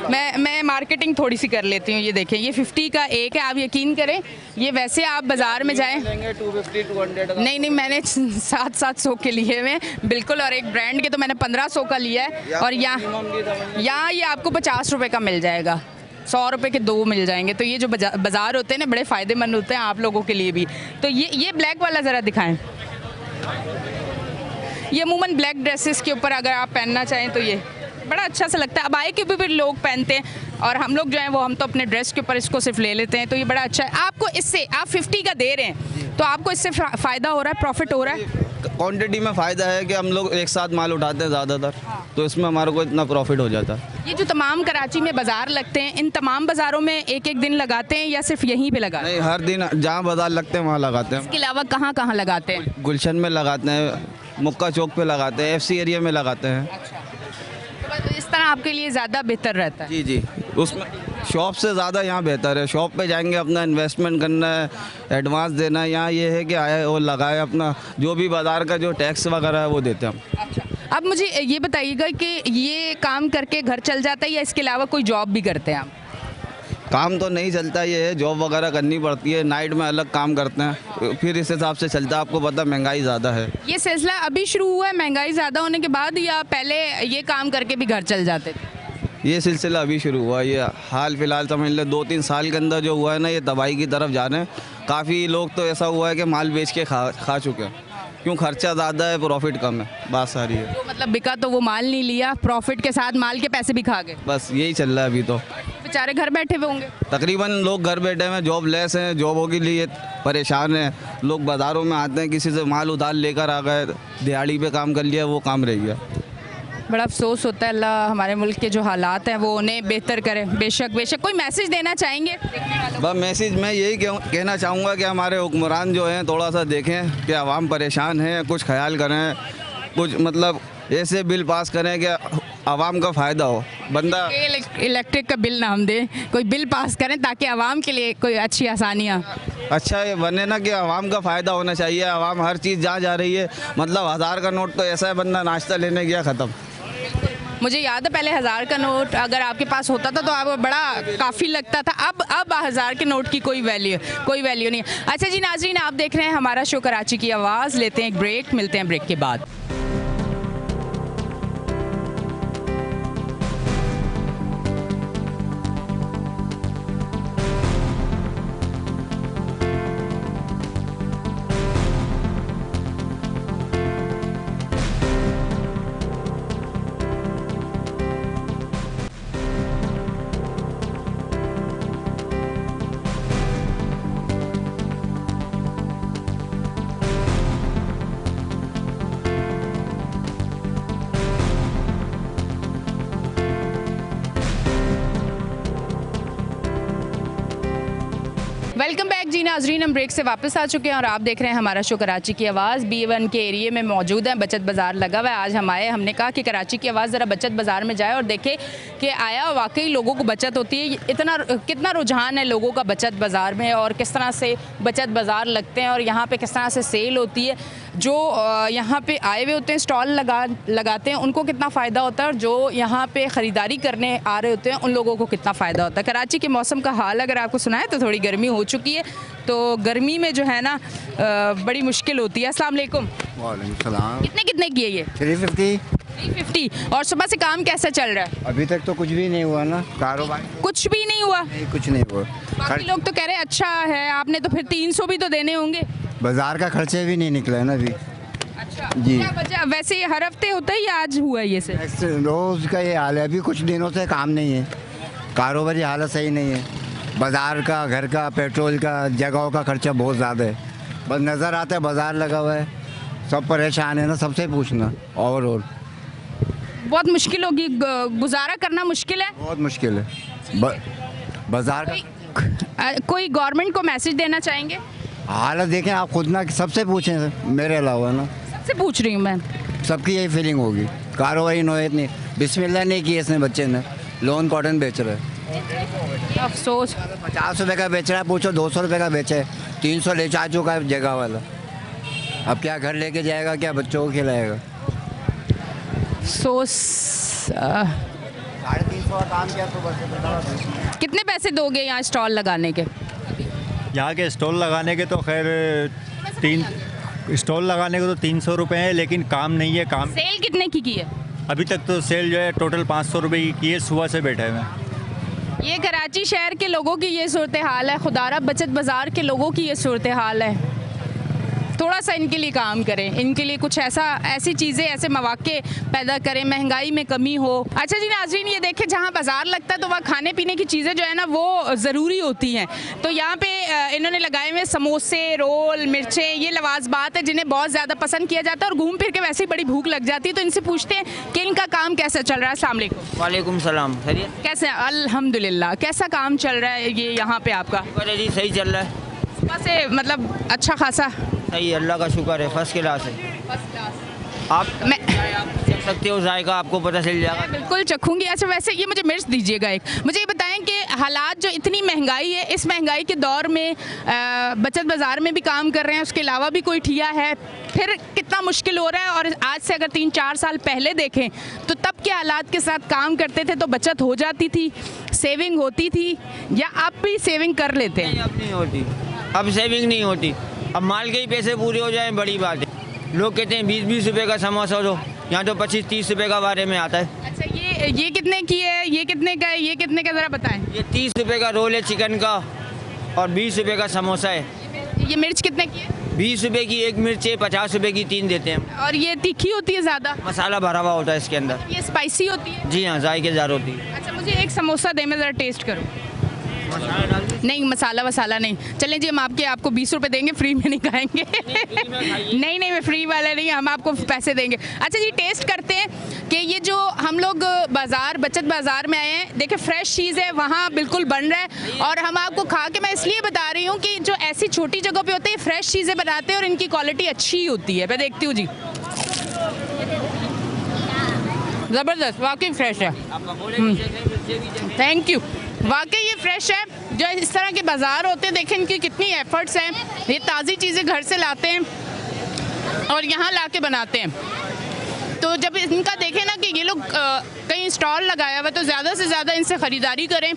[SPEAKER 1] मैं मार्केटिंग थोड़ी सी कर लेती हूँ। ये देखें, ये 50 का एक है, आप यकीन करें, ये वैसे आप बाज़ार में जाएं
[SPEAKER 10] 250-200
[SPEAKER 1] नहीं, मैंने 700 के लिए में बिल्कुल, और एक ब्रांड के तो मैंने 1500 का लिया है। और यहाँ ये आपको 50 रुपये का मिल जाएगा, 100 रुपये के 2 मिल जाएंगे। तो ये जो बाज़ार होते हैं ना बड़े फ़ायदेमंद होते हैं आप लोगों के लिए भी। तो ये ब्लैक वाला ज़रा दिखाएं। ये अमूमन ब्लैक ड्रेसेस के ऊपर अगर आप पहनना चाहें तो ये बड़ा अच्छा सा लगता है। अबाए के ऊपर भी लोग पहनते हैं और हम लोग जो हैं वो हम तो अपने ड्रेस के ऊपर इसको सिर्फ ले लेते हैं। तो ये बड़ा अच्छा है। आपको इससे, आप 50 का दे रहे हैं तो आपको इससे फ़ायदा हो रहा है, प्रॉफिट हो रहा है?
[SPEAKER 10] क्वांटिटी में फ़ायदा है कि हम लोग एक साथ माल उठाते हैं ज़्यादातर, तो इसमें हमारे को इतना प्रॉफिट हो जाता है।
[SPEAKER 1] ये जो तमाम कराची में बाज़ार लगते हैं, इन तमाम बाज़ारों में एक एक दिन लगाते हैं या सिर्फ यहीं पे लगाते हैं?
[SPEAKER 10] नहीं, हर दिन जहाँ बाज़ार लगते हैं वहाँ लगाते हैं।
[SPEAKER 1] इसके अलावा कहाँ कहाँ लगाते हैं?
[SPEAKER 10] गुलशन में लगाते हैं, मुक्का चौक पे लगाते हैं, FC एरिया में लगाते हैं।
[SPEAKER 1] तो इस तरह आपके लिए ज़्यादा बेहतर रहता है?
[SPEAKER 10] जी जी, उसमें शॉप से ज़्यादा यहाँ बेहतर है। शॉप पे जाएंगे, अपना इन्वेस्टमेंट करना है, एडवांस देना है। यहाँ ये है कि आए और लगाए, अपना जो भी बाज़ार का जो टैक्स वगैरह है वो देते हैं हम।
[SPEAKER 1] अच्छा, अब मुझे ये बताइएगा कि ये काम करके घर चल जाता है या इसके अलावा कोई जॉब भी करते हैं आप?
[SPEAKER 10] काम तो नहीं चलता, ये है जॉब वगैरह करनी पड़ती है, नाइट में अलग काम करते हैं, फिर इस हिसाब से चलता है। आपको पता महंगाई ज़्यादा है।
[SPEAKER 1] ये सिलसिला अभी शुरू हुआ है महंगाई ज़्यादा होने के बाद, या पहले ये काम करके भी घर चल जाते थे?
[SPEAKER 10] ये सिलसिला अभी शुरू हुआ। ये हाल फिलहाल समझ लो 2-3 साल के अंदर जो हुआ है ना, ये तबाही की तरफ जा रहे हैं। काफ़ी लोग तो ऐसा हुआ है कि माल बेच के खा चुके हैं। क्यों? खर्चा ज़्यादा है, प्रॉफिट कम है, बात सारी है।
[SPEAKER 1] तो मतलब बिका तो वो माल नहीं लिया, प्रॉफिट के साथ माल के पैसे भी खा गए।
[SPEAKER 10] बस यही चल रहा है अभी तो।
[SPEAKER 1] बेचारे घर बैठे हुए होंगे।
[SPEAKER 10] तकरीबन लोग घर बैठे हैं, जॉब लेस हैं, जॉबों के लिए परेशान हैं। लोग बाज़ारों में आते हैं, किसी से माल उधार लेकर आ गए, दिहाड़ी पे काम कर लिया, वो काम रह गया।
[SPEAKER 1] बड़ा अफसोस होता है। अल्लाह हमारे मुल्क के जो हालात हैं वो उन्हें बेहतर करे। बेशक बेशक। कोई मैसेज देना चाहेंगे देखने वालों को?
[SPEAKER 10] बस मैसेज मैं यही कहना चाहूँगा कि हमारे हुक्मरान जो हैं थोड़ा सा देखें कि आवाम परेशान है, कुछ ख्याल करें, कुछ मतलब ऐसे बिल पास करें कि आवाम का फ़ायदा हो। बंदा
[SPEAKER 1] इलेक्ट्रिक का बिल ना हम दें, कोई बिल पास करें ताकि आवाम के लिए कोई अच्छी आसानियाँ
[SPEAKER 10] अच्छा ये बने ना कि आवाम का फ़ायदा होना चाहिए। आवाम हर चीज़ जहाँ जा रही है, मतलब 1000 का नोट तो ऐसा है, बंदा नाश्ता लेने गया ख़त्म।
[SPEAKER 1] मुझे याद है पहले 1000 का नोट अगर आपके पास होता था तो आपको बड़ा काफ़ी लगता था। अब 1000 के नोट की कोई वैल्यू नहीं है। अच्छा जी नाजरीन, आप देख रहे हैं हमारा शो कराची की आवाज़। लेते हैं एक ब्रेक, मिलते हैं ब्रेक के बाद। वेलकम बैक जी नाजरीन, हम ब्रेक से वापस आ चुके हैं और आप देख रहे हैं हमारा शो कराची की आवाज़। B1 के एरिए में मौजूद है, बचत बाज़ार लगा हुआ है। आज हमने कहा कि कराची की आवाज़ ज़रा बचत बाज़ार में जाए और देखे कि आया वाकई लोगों को बचत होती है। कितना रुझान है लोगों का बचत बाज़ार में और किस तरह से बचत बाज़ार लगते हैं और यहाँ पर किस तरह से सेल होती है। जो यहाँ पे आए हुए होते हैं, स्टॉल लगाते हैं, उनको कितना फ़ायदा होता है और जो यहाँ पे ख़रीदारी करने आ रहे होते हैं उन लोगों को कितना फ़ायदा होता है। कराची के मौसम का हाल अगर आपको सुनाए तो थोड़ी गर्मी हो चुकी है, तो गर्मी में जो है ना बड़ी मुश्किल होती है। अस्सलाम वालेकुम।
[SPEAKER 11] वालेकुम सलाम।
[SPEAKER 1] कितने की है ये? 350। और सुबह से काम कैसा चल रहा है?
[SPEAKER 11] अभी तक तो कुछ भी नहीं हुआ ना, कारोबार
[SPEAKER 1] कुछ भी नहीं हुआ?
[SPEAKER 11] नहीं, कुछ नहीं हुआ।
[SPEAKER 1] बाकी लोग तो कह रहे हैं अच्छा है, आपने तो फिर 300 भी तो देने होंगे।
[SPEAKER 11] बाजार का खर्चे भी नहीं निकला है ना अभी।
[SPEAKER 1] अच्छा
[SPEAKER 11] जी।
[SPEAKER 1] क्या वजह? वैसे ये हर हफ्ते होता है या आज हुआ है ये से?
[SPEAKER 11] रोज़ का ये हाल है, अभी कुछ दिनों से काम नहीं है, कारोबारी हालत सही नहीं है। बाज़ार का, घर का, पेट्रोल का, जगहों का खर्चा बहुत ज़्यादा है। बस नज़र आता है बाज़ार लगा हुआ है, सब परेशान है ना, सबसे पूछना। और
[SPEAKER 1] बहुत मुश्किल होगी, गुजारा करना मुश्किल है,
[SPEAKER 11] बहुत मुश्किल है बाज़ार का।
[SPEAKER 1] कोई गवर्नमेंट को मैसेज देना चाहेंगे?
[SPEAKER 11] हालत देखें आप खुद ना, सबसे पूछें, मेरे अलावा ना
[SPEAKER 1] सबसे पूछ रही हूँ मैं।
[SPEAKER 11] सबकी यही फीलिंग होगी। कारोबारी नोयत नहीं, बिस्मिल्लाह नहीं की इसने, बच्चे ने लोन कॉटन बेच रहा है।
[SPEAKER 1] अफसोस।
[SPEAKER 11] 50 रुपये का बेच रहा है, पूछो 200 रुपये का बेचे, 300 ले जा चुका है जगह वाला। अब क्या घर लेके जाएगा, क्या बच्चों को खिलाएगा?
[SPEAKER 1] अफसोस।
[SPEAKER 11] 350 का काम किया तो बस।
[SPEAKER 1] कितने पैसे दोगे यहाँ स्टॉल लगाने के?
[SPEAKER 12] यहाँ के स्टॉल लगाने के तो खैर 300 रुपये है, लेकिन काम नहीं है। काम
[SPEAKER 1] सेल कितने की है?
[SPEAKER 12] अभी तक तो सेल जो है टोटल 500 रुपये की है। सुबह से बैठे हुए हैं।
[SPEAKER 1] ये कराची शहर के लोगों की ये सूरत हाल है, खुदारा बचत बाज़ार के लोगों की ये सूरत हाल है। थोड़ा सा इनके लिए काम करें, इनके लिए कुछ ऐसी चीज़ें, ऐसे मौके पैदा करें, महंगाई में कमी हो। अच्छा जी नाज़रीन, ये देखें जहाँ बाज़ार लगता है तो वहाँ खाने पीने की चीज़ें जो है ना वो ज़रूरी होती हैं। तो यहाँ पे इन्होंने लगाए हुए समोसे, रोल, मिर्चें, ये लवाजबात है जिन्हें बहुत ज़्यादा पसंद किया जाता है और घूम फिर के वैसे ही बड़ी भूख लग जाती है। तो इनसे पूछते हैं कि इनका काम कैसा चल रहा है। अस्सलाम वालेकुम।
[SPEAKER 13] वालेकुम सलाम।
[SPEAKER 1] कैसे? अल्हम्दुलिल्लाह। कैसा काम चल रहा है ये यहाँ पे आपका?
[SPEAKER 13] जी सही चल रहा है,
[SPEAKER 1] सुबह से मतलब अच्छा खासा?
[SPEAKER 13] सही, अल्लाह का शुक्र है, फर्स्ट क्लास है। आप चख सकते हो, जायका आपको पता चल जाएगा।
[SPEAKER 1] बिल्कुल चखूंगी। अच्छा वैसे ये मुझे मिर्च दीजिएगा एक। मुझे ये बताएं कि हालात जो इतनी महंगाई है, इस महंगाई के दौर में बचत बाज़ार में भी काम कर रहे हैं, उसके अलावा भी कोई ठिया है, फिर कितना मुश्किल हो रहा है? और आज से अगर 3-4 साल पहले देखें तो तब के हालात के साथ काम करते थे तो बचत हो जाती थी, सेविंग होती थी, या आप भी सेविंग कर लेते हैं?
[SPEAKER 13] अब नहीं होती, अब सेविंग नहीं होती। अब माल के ही पैसे पूरे हो जाएं बड़ी बात है। लोग कहते हैं 20-20 रुपये का समोसा दो, यहाँ तो 25-30 रुपये का बारे में आता है।
[SPEAKER 1] अच्छा, ये कितने की है, ये कितने का है, ये कितने का, ज़रा बताएं।
[SPEAKER 13] ये 30 रुपये का रोल है चिकन का और 20 रुपये का समोसा है।
[SPEAKER 1] ये मिर्च कितने की है?
[SPEAKER 13] 20 रुपये की एक मिर्च है, 50 रुपये की 3 देते हैं।
[SPEAKER 1] और ये तीखी होती है ज़्यादा?
[SPEAKER 13] मसाला भरा हुआ होता है इसके अंदर।
[SPEAKER 1] ये स्पाइसी होती है?
[SPEAKER 13] जी हाँ, जायकेदार होती है।
[SPEAKER 1] अच्छा, मुझे एक समोसा दे, मैं ज़रा टेस्ट करूँ। नहीं, मसाला वसाला नहीं। चलें जी, हम आपको 20 रुपये देंगे, फ्री में नहीं खाएंगे। नहीं नहीं, मैं फ्री वाला नहीं, हम आपको पैसे देंगे। अच्छा जी, टेस्ट करते हैं कि ये जो हम लोग बाज़ार, बचत बाज़ार में आए हैं, देखिए फ्रेश चीज़ है, वहाँ बिल्कुल बन रहा है। और हम आपको खा के, मैं इसलिए बता रही हूँ कि जो ऐसी छोटी जगह पे होते हैं, फ्रेश चीज़ें बनाते हैं और इनकी क्वालिटी अच्छी होती है। मैं देखती हूँ जी, ज़बरदस्त, वाकई फ्रेश है। थैंक यू, वाकई ये फ्रेश है। जो इस तरह के बाज़ार होते हैं, देखें इनकी कितनी एफर्ट्स हैं। ये ताज़ी चीज़ें घर से लाते हैं और यहाँ ला के बनाते हैं। तो जब इनका देखें ना कि ये लोग कहीं स्टॉल लगाया हुआ, तो ज़्यादा से ज़्यादा इनसे ख़रीदारी करें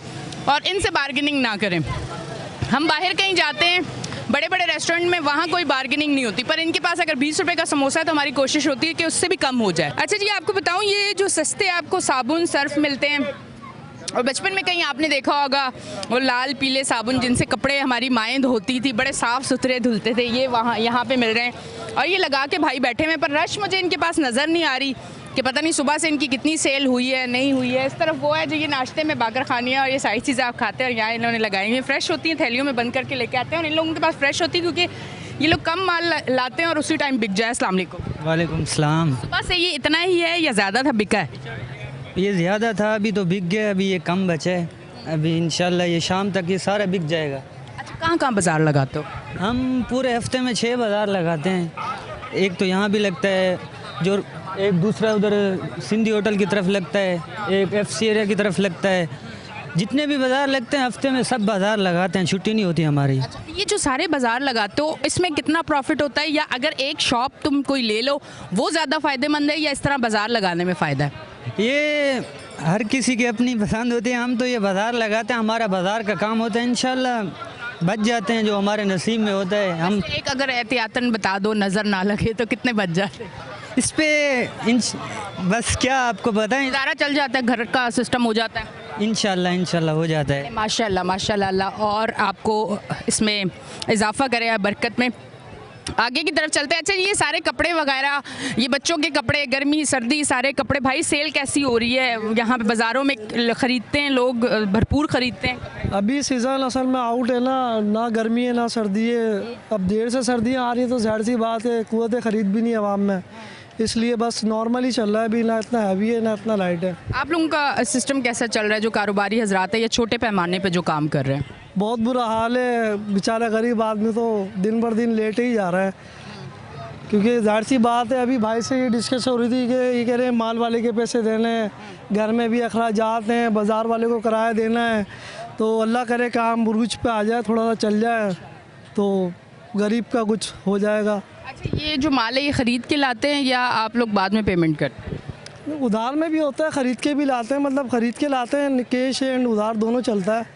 [SPEAKER 1] और इनसे बार्गेनिंग ना करें। हम बाहर कहीं जाते हैं बड़े बड़े रेस्टोरेंट में, वहाँ कोई बार्गेनिंग नहीं होती, पर इनके पास अगर 20 रुपये का समोसा है तो हमारी कोशिश होती है कि उससे भी कम हो जाए। अच्छा जी, आपको बताऊँ, ये जो सस्ते आपको साबुन सर्फ मिलते हैं, और बचपन में कहीं आपने देखा होगा वो लाल पीले साबुन जिनसे कपड़े हमारी माएँ धोती थी, बड़े साफ़ सुथरे धुलते थे, ये वहाँ यहाँ पे मिल रहे हैं। और ये लगा के भाई बैठे हुए, पर रश मुझे इनके पास नज़र नहीं आ रही कि पता नहीं सुबह से इनकी कितनी सेल हुई है, नहीं हुई है। इस तरफ वो है जो ये नाश्ते में बाकर खानियाँ और ये सारी चीज़ें आप खाते हैं, और यहाँ इन्होंने लगाई हुई फ्रेश होती हैं, थैलियों में बंद करके लेके आते हैं। और इन लोगों के पास फ्रेश होती है क्योंकि ये लोग कम माल लाते हैं और उसी टाइम बिक जाए। अस्सलाम वालेकुम।
[SPEAKER 14] वालेकुम सलाम।
[SPEAKER 1] सुबह से ये इतना ही है या ज़्यादा था, बिका है?
[SPEAKER 14] ये ज़्यादा था, अभी तो बिक गया, अभी ये कम बचा है। अभी इंशाल्लाह ये शाम तक ये सारा बिक जाएगा।
[SPEAKER 1] अच्छा, कहाँ कहाँ बाज़ार लगाते हो?
[SPEAKER 14] हम पूरे हफ्ते में 6 बाज़ार लगाते हैं। एक तो यहाँ भी लगता है, जो एक दूसरा उधर सिंधी होटल की तरफ लगता है, एक FC एरिया की तरफ लगता है। जितने भी बाज़ार लगते हैं हफ्ते में सब बाज़ार लगाते हैं, छुट्टी नहीं होती हमारी।
[SPEAKER 1] अच्छा, ये जो सारे बाज़ार लगाते हो, इसमें कितना प्रॉफिट होता है? या अगर एक शॉप तुम कोई ले लो वो ज़्यादा फ़ायदेमंद है, या इस तरह बाज़ार लगाने में फ़ायदा है?
[SPEAKER 14] ये हर किसी की अपनी पसंद होती है। हम तो ये बाज़ार लगाते हैं, हमारा बाज़ार का काम होता है, इंशाल्लाह बच जाते हैं जो हमारे नसीब में होता है। हम
[SPEAKER 1] एक अगर एहतियातन बता दो, नज़र ना लगे, तो कितने बच जाते हैं?
[SPEAKER 14] इस पे बस क्या आपको बताएं,
[SPEAKER 1] गुजारा चल जाता है, घर का सिस्टम हो जाता है।
[SPEAKER 14] इंशाल्लाह हो जाता है।
[SPEAKER 1] माशाल्लाह माशाल्लाह, अल्लाह और आपको इसमें इजाफा करे, बरकत में। आगे की तरफ चलते हैं। अच्छा, ये सारे कपड़े वगैरह, ये बच्चों के कपड़े, गर्मी सर्दी सारे कपड़े, भाई सेल कैसी हो रही है यहाँ पे? बाज़ारों में ख़रीदते हैं लोग, भरपूर ख़रीदते हैं?
[SPEAKER 15] अभी सीज़न असल में आउट है ना गर्मी है ना सर्दी है। अब देर से सर्दियाँ आ रही है तो ज़ाहिर सी बात है क़ुव्वत ख़रीद भी नहीं है आवाम में, इसलिए बस नॉर्मल ही चल रहा है। अभी ना इतना हैवी है ना इतना लाइट है।
[SPEAKER 1] आप लोगों का सिस्टम कैसा चल रहा है, जो कारोबारी हजरात है या छोटे पैमाने पे जो काम कर रहे हैं?
[SPEAKER 15] बहुत बुरा हाल है, बेचारा गरीब आदमी तो दिन भर दिन लेट ही जा रहा है, क्योंकि ज़ाहिर सी बात है। अभी भाई से ये डिस्कस हो रही थी कि ये कह रहे हैं माल वाले के पैसे देने हैं, घर में भी अखराजात हैं, बाज़ार वाले को किराया देना है, तो अल्लाह करे काम बुरुज पे आ जाए, थोड़ा सा चल जाए तो गरीब का कुछ हो जाएगा।
[SPEAKER 1] अच्छा, ये जो माल है ये ख़रीद के लाते हैं या आप लोग बाद में पेमेंट करते हैं?
[SPEAKER 15] उधार में भी होता है, ख़रीद के भी लाते हैं, मतलब ख़रीद के लाते हैं, कैश एंड उधार दोनों चलता है।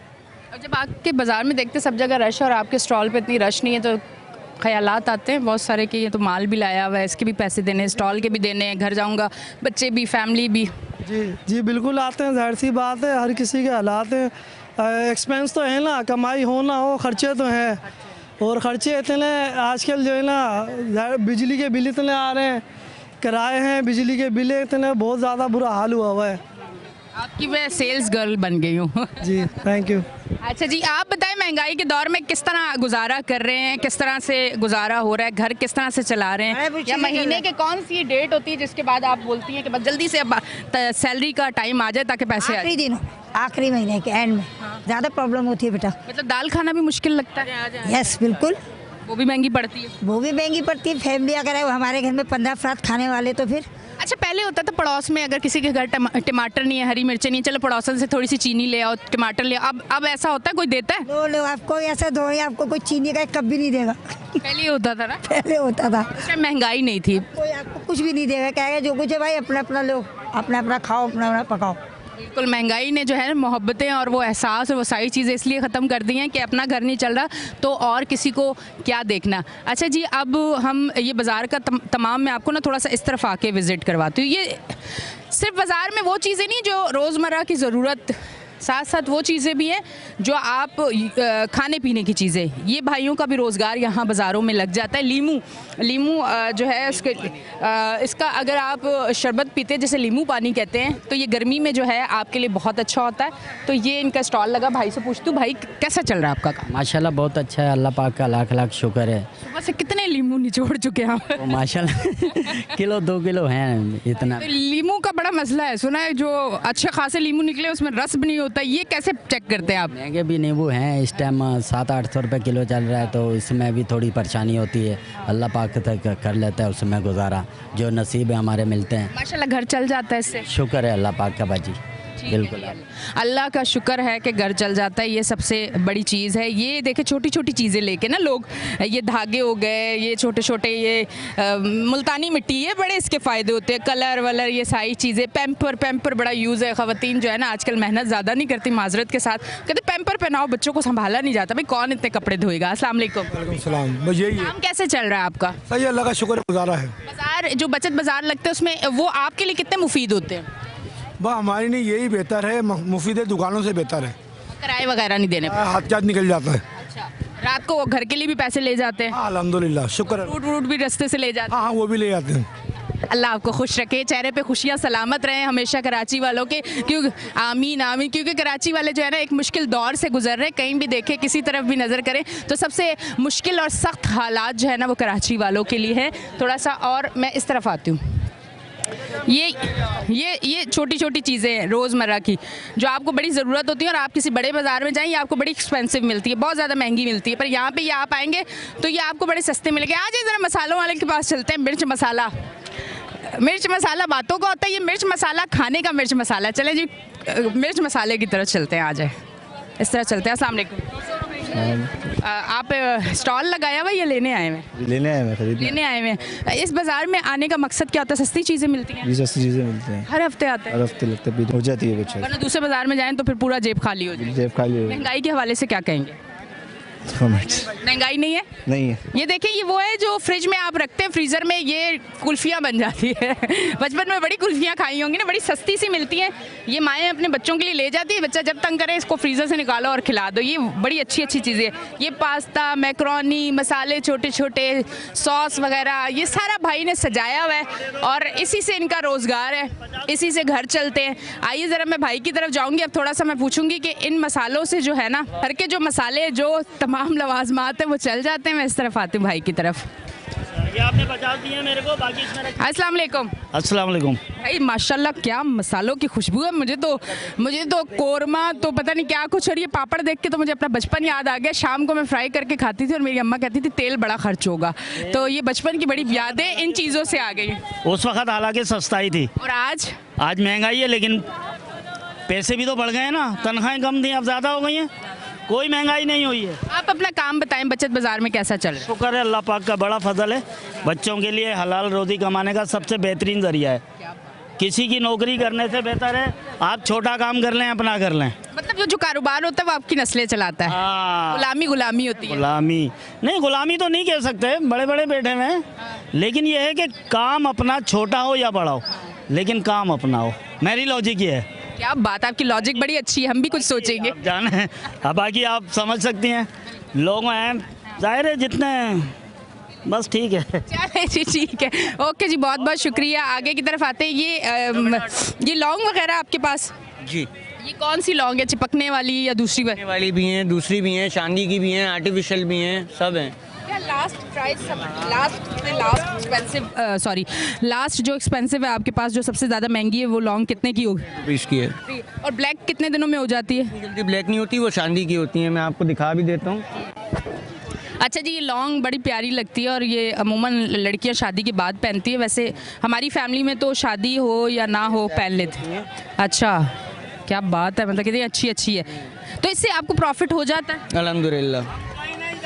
[SPEAKER 1] और जब आपके बाज़ार में देखते सब जगह रश और आपके स्टॉल पे इतनी रश नहीं है, तो ख़यालात आते हैं बहुत सारे कि ये तो माल भी लाया हुआ है, इसके भी पैसे देने, स्टॉल के भी देने हैं, घर जाऊंगा, बच्चे भी, फैमिली भी?
[SPEAKER 15] जी बिल्कुल आते हैं, ज़ाहिर सी बात है, हर किसी के हालात हैं, एक्सपेंस तो है ना, कमाई हो ना हो खर्चे तो हैं, और ख़र्चे इतने आजकल जो है ना, बिजली के बिल इतने आ रहे हैं, किराए हैं, बिजली के बिल इतने, बहुत ज़्यादा बुरा हाल हुआ है।
[SPEAKER 1] आपकी मैं सेल्स गर्ल बन गई हूँ।
[SPEAKER 15] जी थैंक यू।
[SPEAKER 1] अच्छा जी, आप बताएं महंगाई के दौर में किस तरह गुजारा कर रहे हैं, किस तरह से गुजारा हो रहा है, घर किस तरह से चला रहे हैं, या महीने के कौन सी डेट होती है जिसके बाद आप बोलती हैं कि बस जल्दी से अब सैलरी का टाइम आ जाए ताकि पैसे
[SPEAKER 16] आखिरी दिन, आखिरी महीने के एंड में ज़्यादा प्रॉब्लम होती है बेटा।
[SPEAKER 1] मतलब दाल खाना भी मुश्किल लगता है?
[SPEAKER 16] यस बिल्कुल,
[SPEAKER 1] वो भी महंगी पड़ती है।
[SPEAKER 16] वो भी महंगी पड़ती है, फैमिली अगर है हमारे घर में 15 अफराद खाने वाले तो फिर।
[SPEAKER 1] अच्छा, पहले होता था पड़ोस में अगर किसी के घर टमाटर नहीं है, हरी मिर्चें नहीं, चलो पड़ोसन से थोड़ी सी चीनी ले आओ, टमाटर ले आओ। अब ऐसा होता है, कोई देता है?
[SPEAKER 16] लो आपको ऐसा दो, आपको कोई चीनी का कप भी नहीं देगा।
[SPEAKER 1] पहले होता था ना?
[SPEAKER 16] पहले होता था,
[SPEAKER 1] महंगाई नहीं थी,
[SPEAKER 16] कोई आपको कुछ भी नहीं देगा, कहेगा जो कुछ है भाई अपना अपना लो, अपना अपना खाओ, अपना अपना पकाओ।
[SPEAKER 1] बिल्कुल, महंगाई ने जो है मोहब्बतें और वो एहसास और वो सारी चीज़ें इसलिए ख़त्म कर दी हैं कि अपना घर नहीं चल रहा तो और किसी को क्या देखना। अच्छा जी, अब हम ये बाज़ार का तमाम मैं आपको ना थोड़ा सा इस तरफ आके विज़िट करवाती हूँ। सिर्फ बाज़ार में वो चीज़ें नहीं जो रोज़मर्रा की ज़रूरत, साथ साथ वो चीज़ें भी हैं जो आप खाने पीने की चीज़ें, ये भाइयों का भी रोज़गार यहाँ बाज़ारों में लग जाता है। लीमू जो है इसका अगर आप शरबत पीते हैं, जैसे लीमू पानी कहते हैं, तो ये गर्मी में जो है आपके लिए बहुत अच्छा होता है। तो ये इनका स्टॉल लगा, भाई से पूछती हूँ, भाई कैसा चल रहा है आपका काम?
[SPEAKER 17] माशाल्लाह बहुत अच्छा है, अल्लाह पाक का लाख लाख शुक्र है।
[SPEAKER 1] सुबह से कितने लीमू निचोड़ चुके हैं आप?
[SPEAKER 17] माशाल्लाह किलो 2 किलो हैं इतना।
[SPEAKER 1] तो लीमू का बड़ा मसला है, सुना है जो अच्छे खासे लीमू निकले उसमें रस भी नहीं होता, ये कैसे चेक करते हैं आप?
[SPEAKER 17] महंगे भी नींबू हैं, इस टाइम 700-800 रुपये किलो चल रहा है, तो इसमें भी थोड़ी परेशानी होती है। अल्लाह पाक तक कर लेता है उसमें गुजारा, जो नसीब है हमारे मिलते हैं।
[SPEAKER 1] माशाल्लाह घर चल जाता है इससे।
[SPEAKER 17] शुक्र है अल्लाह पाक का बाजी, बिल्कुल
[SPEAKER 1] अल्लाह का शुक्र है कि घर चल जाता है, ये सबसे बड़ी चीज़ है। ये देखे छोटी छोटी चीज़ें लेके ना लोग, ये धागे हो गए, ये छोटे छोटे ये मुल्तानी मिट्टी, ये बड़े इसके फ़ायदे होते हैं, कलर वलर ये सारी चीज़ें। पैम्पर बड़ा यूज़ है, ख़वातीन जो है ना आजकल मेहनत ज़्यादा नहीं करती, माजरत के साथ कहते पैम्पर पहनाओ, बच्चों को संभाला नहीं जाता, भाई कौन इतने कपड़े धोएगा। अस्सलाम वालेकुम।
[SPEAKER 18] सलाम, बस यही है।
[SPEAKER 1] काम कैसे चल रहा है आपका?
[SPEAKER 18] सही, अल्लाह का शुक्र, गुजारा है।
[SPEAKER 1] बाज़ार जो बचत बाज़ार लगते हैं उसमें वो आपके लिए कितने मुफीद होते हैं?
[SPEAKER 18] वह हमारे लिए यही बेहतर है, मुफीद है, दुकानों से बेहतर है।
[SPEAKER 1] किराए वगैरह नहीं देने,
[SPEAKER 18] हाथ निकल जाता है।
[SPEAKER 1] रात को घर के लिए भी पैसे ले जाते हैं?
[SPEAKER 18] अल्हम्दुलिल्लाह, शुक्र है।
[SPEAKER 1] फ्रूट भी रास्ते से ले जाते हैं?
[SPEAKER 18] हाँ, वो भी ले जाते हैं।
[SPEAKER 1] अल्लाह आपको खुश रखे, चेहरे पे खुशियाँ सलामत रहें हमेशा कराची वालों के, क्योंकि आमीन आमीन, क्योंकि कराची वाले जो है ना एक मुश्किल दौर से गुजर रहे हैं। कहीं भी देखें, किसी तरफ भी नज़र करें तो सबसे मुश्किल और सख्त हालात जो है ना वो कराची वालों के लिए है। थोड़ा सा और मैं इस तरफ आती हूँ। ये छोटी छोटी चीज़ें हैं रोज़मर्रा की जो आपको बड़ी ज़रूरत होती है, और आप किसी बड़े बाज़ार में जाएं ये आपको बड़ी एक्सपेंसिव मिलती है, बहुत ज़्यादा महंगी मिलती है, पर यहाँ पे ये आप आएंगे तो ये आपको बड़े सस्ते मिलेंगे। आज ज़रा मसालों वाले के पास चलते हैं। मिर्च मसाला बातों का होता है, ये मिर्च मसाला खाने का मिर्च मसाला। चले जी मिर्च मसाले की तरफ चलते हैं, आ जाए इस तरह चलते हैं। अस्सलाम वालेकुम। आप स्टॉल लगाया हुआ या लेने आए हुए?
[SPEAKER 19] लेने आए हैं,
[SPEAKER 1] लेने आए हुए हैं। इस बाज़ार में आने का मकसद क्या होता है? सस्ती चीज़ें मिलती हैं?
[SPEAKER 19] जी, सस्ती चीज़ें मिलती हैं।
[SPEAKER 1] हर हफ्ते आते हैं?
[SPEAKER 19] हर हफ्ते लगता है, हो जाती है बच्चे।
[SPEAKER 1] वरना दूसरे बाज़ार में जाएं तो फिर पूरा जेब खाली हो जाए।
[SPEAKER 19] जेब खाली हो।
[SPEAKER 1] महंगाई के हवाले से क्या कहेंगे? महंगाई नहीं है?
[SPEAKER 19] नहीं है।
[SPEAKER 1] ये देखिए, ये वो है जो फ्रिज में आप रखते हैं, फ्रीज़र में ये कुल्फियाँ बन जाती है। बचपन में बड़ी कुल्फियाँ खाई होंगी ना, बड़ी सस्ती सी मिलती हैं, ये माएँ अपने बच्चों के लिए ले जाती है। बच्चा जब तंग करे इसको फ्रीज़र से निकालो और खिला दो, ये बड़ी अच्छी अच्छी चीज़ें हैं। ये पास्ता, मैक्रोनी, मसाले छोटे छोटे, सॉस वगैरह, ये सारा भाई ने सजाया हुआ है और इसी से इनका रोज़गार है, इसी से घर चलते हैं। आइए ज़रा मैं भाई की तरफ जाऊँगी, अब थोड़ा सा मैं पूछूँगी कि इन मसालों से जो है ना, घर के जो मसाले जो तमाम लवाजमात है वो चल जाते हैं। मैं इस तरफ आती हूँ भाई की तरफ।
[SPEAKER 20] ये आपने 50 दिए मेरे को, बाकी इसमें रख।
[SPEAKER 1] अस्सलाम वालेकुम।
[SPEAKER 20] अस्सलाम वालेकुम।
[SPEAKER 1] भाई माशाल्लाह क्या मसालों की खुशबू है। मुझे तो कोरमा तो पता नहीं क्या कुछ, और ये पापड़ देख के तो मुझे अपना बचपन याद आ गया। शाम को मैं फ्राई करके खाती थी और मेरी अम्मा कहती थी तेल बड़ा खर्च होगा, तो ये बचपन की बड़ी यादें इन चीज़ों से आ गई।
[SPEAKER 20] उस वक्त हालांकि सस्ताई थी,
[SPEAKER 1] और आज
[SPEAKER 20] महंगाई है, लेकिन पैसे भी तो बढ़ गए हैं ना, तनख्वाहें कम थी अब ज़्यादा हो गई हैं, कोई महंगाई नहीं हुई है।
[SPEAKER 1] आप अपना काम बताएं, बचत बाज़ार में कैसा चल रहा है?
[SPEAKER 20] शुक्र है, अल्लाह पाक का बड़ा फजल है। बच्चों के लिए हलाल रोज़ी कमाने का सबसे बेहतरीन ज़रिया है। किसी की नौकरी करने से बेहतर है आप छोटा काम कर लें, अपना कर लें।
[SPEAKER 1] मतलब जो कारोबार होता है वो आपकी नस्लें चलाता है। गुलामी होती है।
[SPEAKER 20] गुलामी तो नहीं कह सकते, बड़े बड़े बैठे हुए हैं, लेकिन ये है कि काम अपना छोटा हो या बड़ा हो, लेकिन काम अपना हो। मेरी लॉजिक ये है।
[SPEAKER 1] क्या बात, आपकी लॉजिक बड़ी अच्छी है, हम भी कुछ सोचेंगे।
[SPEAKER 20] जाने अब बाकी आप समझ सकती हैं, लोग हैं जाहिर है जितने, बस ठीक है।
[SPEAKER 1] चलिए जी, ठीक है, ओके जी, बहुत बहुत शुक्रिया। आगे की तरफ आते हैं। ये लौंग वगैरह आपके पास?
[SPEAKER 13] जी।
[SPEAKER 1] ये कौन सी लौंग है, चिपकने वाली या दूसरी
[SPEAKER 13] वाली भी हैं, दूसरी भी हैं, चांदी की भी हैं, आर्टिफिशियल भी हैं, सब हैं।
[SPEAKER 1] लास्ट जो एक्सपेंसिव है आपके पास, जो सबसे ज़्यादा महंगी है, वो लौंग कितने की होगी?
[SPEAKER 13] 20 की है।
[SPEAKER 1] और ब्लैक कितने दिनों में हो जाती है?
[SPEAKER 13] जल्दी ब्लैक नहीं होती, वो चांदी की होती है, मैं आपको दिखा भी देता हूँ।
[SPEAKER 1] अच्छा जी, ये लौंग बड़ी प्यारी लगती है और ये अमूमन लड़कियां शादी के बाद पहनती है। वैसे हमारी फैमिली में तो शादी हो या ना हो पहन लेते हैं। अच्छा, क्या बात है, मतलब कितनी अच्छी है। तो इससे आपको प्रॉफिट हो जाता है?
[SPEAKER 13] अल्हम्दुलिल्लाह,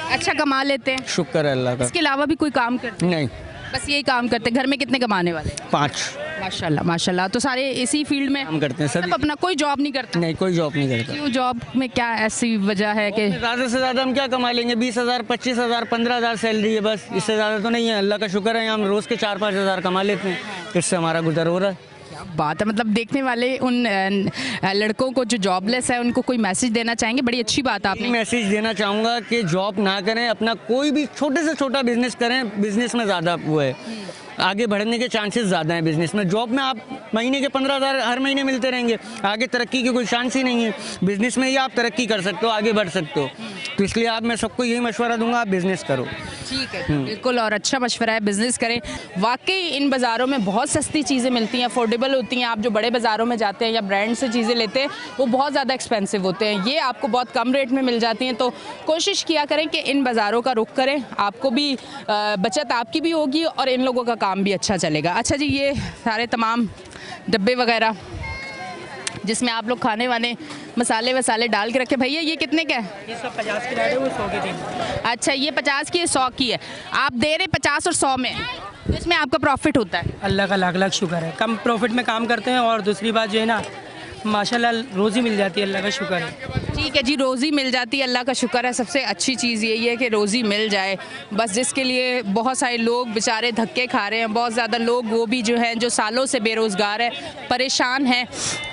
[SPEAKER 1] अच्छा कमा लेते हैं।
[SPEAKER 13] शुक्र है अल्लाह का।
[SPEAKER 1] इसके अलावा भी कोई काम करते?
[SPEAKER 13] नहीं,
[SPEAKER 1] बस यही काम करते हैं। घर में कितने कमाने वाले?
[SPEAKER 13] 5।
[SPEAKER 1] माशाल्लाह माशाल्लाह। तो सारे इसी फील्ड में
[SPEAKER 13] काम करते हैं सर।
[SPEAKER 1] अपना कोई जॉब नहीं करता?
[SPEAKER 13] नहीं, कोई जॉब नहीं करता।
[SPEAKER 1] क्यों? जॉब में क्या ऐसी वजह है कि
[SPEAKER 13] ज़्यादा से ज़्यादा हम क्या कमा लेंगे? 20,000, 25,000, 15,000 सैलरी है, बस इससे ज़्यादा तो नहीं है। अल्लाह का शुक्र है, हम रोज़ के 4-5 हज़ार कमा लेते हैं, इससे हमारा गुजर हो रहा है।
[SPEAKER 1] क्या बात है, मतलब देखने वाले उन लड़कों को जो जॉबलेस है उनको कोई मैसेज देना चाहेंगे? बड़ी अच्छी बात आपने।
[SPEAKER 14] मैसेज देना चाहूँगा कि जॉब ना करें, अपना कोई भी छोटे से छोटा बिजनेस करें, बिजनेस में ज़्यादा वो है, आगे बढ़ने के चांसेस ज़्यादा हैं बिजनेस में। जॉब में आप महीने के 15,000 हर महीने मिलते रहेंगे, आगे तरक्की की कोई चांस ही नहीं है। बिजनेस में ही आप तरक्की कर सकते हो, आगे बढ़ सकते हो। तो इसलिए आप मैं सबको यही मशवरा दूंगा, आप बिज़नेस करो।
[SPEAKER 1] ठीक है, बिल्कुल, और अच्छा मशवरा है, बिज़नेस करें। वाकई इन बाज़ारों में बहुत सस्ती चीज़ें मिलती हैं, अफोर्डेबल होती हैं। आप जो बड़े बाज़ारों में जाते हैं या ब्रांड से चीज़ें लेते हैं वो बहुत ज़्यादा एक्सपेंसिव होते हैं, ये आपको बहुत कम रेट में मिल जाती हैं। तो कोशिश किया करें कि इन बाज़ारों का रुख करें, आपको भी बचत आपकी भी होगी और इन लोगों का काम भी अच्छा चलेगा। अच्छा जी, ये सारे तमाम डब्बे वगैरह जिसमें आप लोग खाने वाने मसाले वसाले डाल के रखे, भैया ये कितने का है?
[SPEAKER 5] ये सब 50 की है, वो 100 की थी।
[SPEAKER 1] अच्छा, ये 50 की है, 100 की है, आप दे रहे 50 और 100 में, तो इसमें आपका प्रॉफिट होता है?
[SPEAKER 6] अल्लाह का लाख लाख शुक्र है, कम प्रॉफिट में काम करते हैं। और दूसरी बात जो है ना, माशाल्लाह रोज़ी मिल जाती है, अल्लाह का शुक्र है।
[SPEAKER 1] ठीक है जी, रोज़ी मिल जाती है, अल्लाह का शुक्र है। सबसे अच्छी चीज़ यही है कि रोज़ी मिल जाए, बस जिसके लिए बहुत सारे लोग बेचारे धक्के खा रहे हैं, बहुत ज़्यादा लोग वो भी जो हैं जो सालों से बेरोज़गार है, परेशान हैं,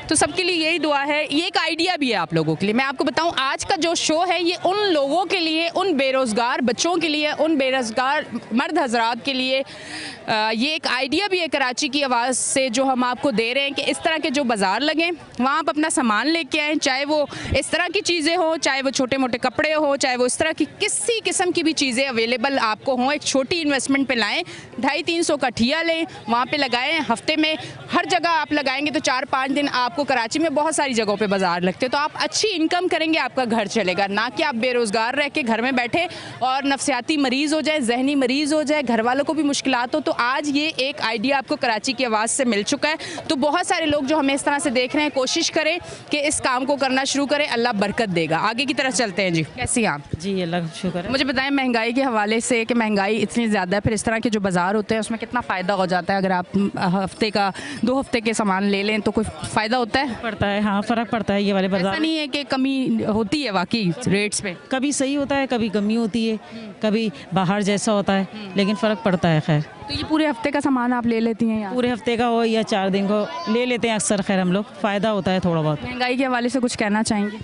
[SPEAKER 1] तो सबके लिए यही दुआ है। ये एक आइडिया भी है आप लोगों के लिए। मैं आपको बताऊं, आज का जो शो है ये उन लोगों के लिए, उन बेरोज़गार बच्चों के लिए, उन बेरोज़गार मर्द हजरात के लिए ये एक आइडिया भी है कराची की आवाज़ से जो हम आपको दे रहे हैं कि इस तरह के जो बाज़ार लगें वहाँ आप अपना सामान लेके आएँ, चाहे वो इस तरह की चीज़ें हों, चाहे वो छोटे मोटे कपड़े हों, चाहे वो इस तरह की किसी किस्म की भी चीज़ें अवेलेबल आपको हों। एक छोटी इन्वेस्टमेंट पे लाएँ, 250-300 का ठिया लें, वहाँ पे लगाएं। हफ्ते में हर जगह आप लगाएंगे तो 4-5 दिन आपको कराची में बहुत सारी जगहों पे बाज़ार लगते हैं, तो आप अच्छी इनकम करेंगे, आपका घर चलेगा, ना कि आप बेरोज़गार रह के घर में बैठे और नफसियाती मरीज़ हो जाए, जहनी मरीज़ हो जाए, घर वालों को भी मुश्किलात हो। तो आज ये एक आइडिया आपको कराची की आवाज़ से मिल चुका है। तो बहुत सारे लोग जो हमें इस तरह से देख रहे हैं, कोशिश करें कि इस काम को करना शुरू करें, अल्लाह बरकत देगा। आगे की तरफ चलते हैं जी, कैसी आप?
[SPEAKER 14] जी अल्लाह का शुक्र है।
[SPEAKER 1] मुझे बताएं महंगाई के हवाले से कि महंगाई इतनी ज़्यादा है, फिर इस तरह के जो बाज़ार होते हैं उसमें कितना फ़ायदा हो जाता है? अगर आप हफ्ते का 2 हफ्ते के सामान ले लें तो कोई फ़ायदा होता है?
[SPEAKER 14] पड़ता है, हाँ फ़र्क पड़ता है। ये वाले बाजार
[SPEAKER 1] ऐसा नहीं है कि कमी होती है वाकई रेट्स पे?
[SPEAKER 14] कभी सही होता है, कभी कमी होती है, कभी बाहर जैसा होता है, लेकिन फ़र्क पड़ता है। खैर,
[SPEAKER 1] तो ये पूरे हफ्ते का सामान आप ले लेती हैं यहाँ?
[SPEAKER 14] पूरे हफ्ते का हो या 4 दिन को ले लेते हैं अक्सर। खैर हम लोग, फ़ायदा होता है थोड़ा बहुत।
[SPEAKER 1] महंगाई के हवाले से कुछ कहना चाहेंगे?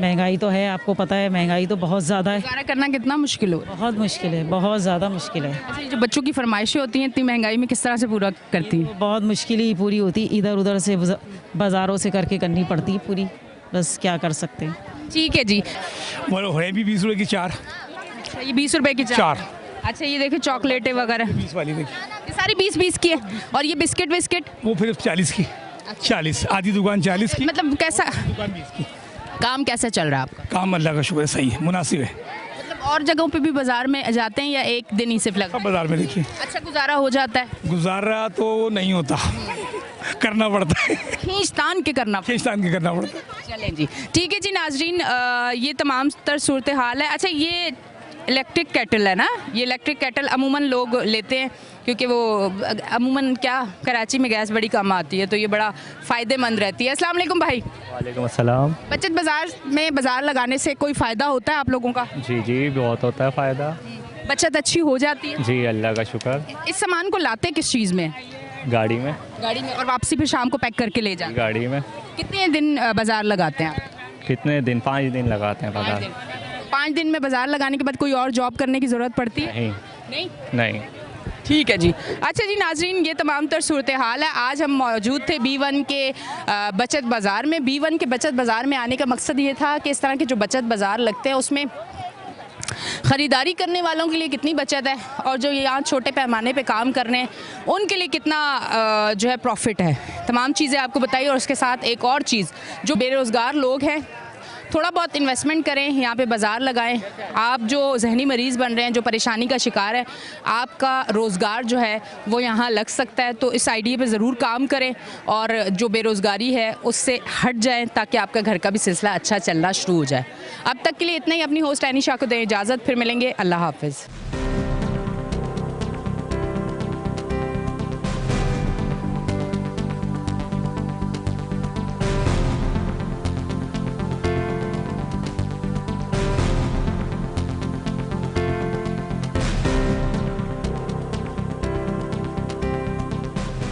[SPEAKER 14] महंगाई तो है, आपको पता है, महंगाई तो बहुत ज़्यादा है।
[SPEAKER 1] गुजारा करना कितना मुश्किल हो?
[SPEAKER 14] बहुत मुश्किल है, बहुत ज़्यादा मुश्किल है।
[SPEAKER 1] अच्छा, ये जो बच्चों की फरमाइशें होती हैं इतनी महंगाई में किस तरह से पूरा करती हैं?
[SPEAKER 14] बहुत मुश्किल ही पूरी होती, इधर उधर से बाज़ारों से करके करनी पड़ती है पूरी, बस क्या कर सकते हैं।
[SPEAKER 1] ठीक है जी,
[SPEAKER 18] बोलो है भी 20 रुपए की 4।
[SPEAKER 1] अच्छा, ये 20 रुपए की 4। अच्छा, ये देखिए चॉकलेटें वगैरह
[SPEAKER 18] 20 वाली देखिए,
[SPEAKER 1] ये सारी 20-20 की है। और ये बिस्किट विस्किट
[SPEAKER 18] वो फिर 40 की। 40, आधी दुकान 40 की,
[SPEAKER 1] मतलब कैसा
[SPEAKER 18] दुकान 20 की।
[SPEAKER 1] काम कैसा चल रहा है आपका?
[SPEAKER 18] काम अल्लाह का शुक्र है, सही है, मुनासिब है।
[SPEAKER 1] मतलब और जगहों पे भी बाजार में जाते हैं या एक दिन ही सिर्फ लगता
[SPEAKER 18] सब बाजार में देखिए।
[SPEAKER 1] अच्छा, गुजारा हो जाता है?
[SPEAKER 18] गुजारा तो नहीं होता, करना पड़ता है,
[SPEAKER 1] खींचतान के करना
[SPEAKER 18] पड़ता है।
[SPEAKER 1] चलें जी, ठीक है जी नाजरीन, ये तमाम तर सूरत हाल है। अच्छा, ये इलेक्ट्रिक केटल है ना, ये इलेक्ट्रिक केटल अमूमन लोग लेते हैं क्योंकि वो अमूमन क्या कराची में गैस बड़ी कम आती है, तो ये बड़ा फ़ायदेमंद रहती है। अस्सलाम वालेकुम भाई।
[SPEAKER 21] वालेकुम अस्सलाम।
[SPEAKER 1] बचत बाज़ार में बाज़ार लगाने से कोई फ़ायदा होता है आप लोगों का?
[SPEAKER 21] जी जी, बहुत होता है फ़ायदा।
[SPEAKER 1] बचत अच्छी हो जाती है?
[SPEAKER 21] जी अल्लाह का शुक्र।
[SPEAKER 1] इस सामान को लाते किस चीज़ में?
[SPEAKER 21] गाड़ी में।
[SPEAKER 1] गाड़ी में, और वापसी फिर शाम को पैक करके ले जाते?
[SPEAKER 21] गाड़ी में।
[SPEAKER 1] कितने दिन बाज़ार लगाते हैं आप?
[SPEAKER 21] कितने दिन? 5 दिन लगाते हैं बाज़ार।
[SPEAKER 1] 5 दिन में बाज़ार लगाने के बाद कोई और जॉब करने की ज़रूरत पड़ती है?
[SPEAKER 21] नहीं नहीं।
[SPEAKER 1] ठीक है जी। अच्छा जी नाजरीन, ये तमाम तर सूरत हाल है। आज हम मौजूद थे B1 के बचत बाज़ार में। B1 के बचत बाज़ार में आने का मकसद ये था कि इस तरह के जो बचत बाज़ार लगते हैं उसमें ख़रीदारी करने वालों के लिए कितनी बचत है और जो यहाँ छोटे पैमाने पे काम कर रहे हैं उनके लिए कितना जो है प्रॉफिट है। तमाम चीज़ें आपको बताइए। और उसके साथ एक और चीज़, जो बेरोज़गार लोग हैं थोड़ा बहुत इन्वेस्टमेंट करें, यहाँ पे बाज़ार लगाएं। आप जो जहनी मरीज़ बन रहे हैं, जो परेशानी का शिकार है, आपका रोज़गार जो है वो यहाँ लग सकता है। तो इस आइडिया पे ज़रूर काम करें और जो बेरोज़गारी है उससे हट जाएं ताकि आपका घर का भी सिलसिला अच्छा चलना शुरू हो जाए। अब तक के लिए इतना ही। अपनी होस्ट एनिशा को दें इजाज़त, फिर मिलेंगे। अल्लाह हाफ़िज़।